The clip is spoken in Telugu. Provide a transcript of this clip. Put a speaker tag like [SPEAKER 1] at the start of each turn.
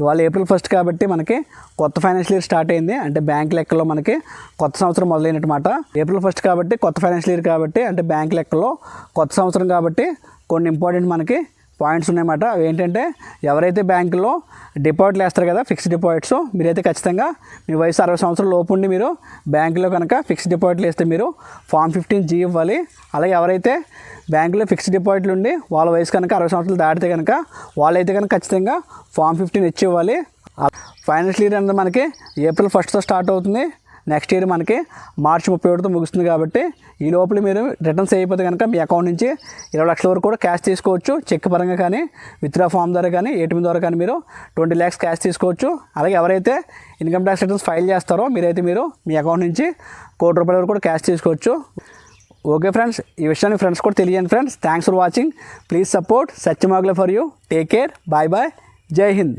[SPEAKER 1] ఇవాళ ఏప్రిల్ 1 కాబట్టి మనకి కొత్త ఫైనాన్షియల్ ఇయర్ స్టార్ట్ అయింది. అంటే బ్యాంక్ లెక్కలో మనకి కొత్త సంవత్సరం మొదలైనమాట. ఏప్రిల్ 1 కాబట్టి కొత్త ఫైనాన్షియల్ ఇయర్ కాబట్టి అంటే బ్యాంక్ లెక్కలో కొత్త సంవత్సరం కాబట్టి కొన్ని ఇంపార్టెంట్ మనకి పాయింట్స్ ఉన్నాయన్నమాట. అవి ఏంటంటే ఎవరైతే బ్యాంకులో డిపాజిట్లు వేస్తారు కదా ఫిక్స్డ్ డిపాజిట్స్, మీరైతే ఖచ్చితంగా మీ వయసు 60 సంవత్సరాల లోపు ఉండి మీరు బ్యాంకులో కనుక ఫిక్స్డ్ డిపాజిట్లు వేస్తే మీరు ఫామ్ 15G ఇవ్వాలి. అలాగే ఎవరైతే బ్యాంకులో ఫిక్స్డ్ డిపాజిట్లు ఉండి వాళ్ళ వయసు కనుక 60 సంవత్సరాలు దాటితే కనుక వాళ్ళైతే కనుక ఖచ్చితంగా ఫామ్ 15H ఇవ్వాలి. ఫైనాన్షియల్ ఇయర్ అనేది మనకి ఏప్రిల్ 1తో స్టార్ట్ అవుతుంది. నెక్స్ట్ ఇయర్ మనకి మార్చి 31తో ముగుస్తుంది. కాబట్టి ఈ లోపల మీరు రిటర్న్స్ అయిపోతే కనుక మీ అకౌంట్ నుంచి 20 లక్షల వరకు కూడా క్యాష్ తీసుకోవచ్చు. చెక్ పరంగా కానీ విత్డ్రా ఫామ్ ద్వారా కానీ ఏటీఎం ద్వారా కానీ మీరు 20 lakhs క్యాష్ తీసుకోవచ్చు. అలాగే ఎవరైతే ఇన్కమ్ ట్యాక్స్ రిటర్న్స్ ఫైల్ చేస్తారో మీరు మీ అకౌంట్ నుంచి ₹1 కోటి వరకు కూడా క్యాష్ తీసుకోవచ్చు. ఓకే ఫ్రెండ్స్, ఈ విషయాన్ని ఫ్రెండ్స్ కూడా తెలియండి. Friends thanks for watching. Please support సత్యమాగ్ల for you. Take care. Bye bye. Jai Hind.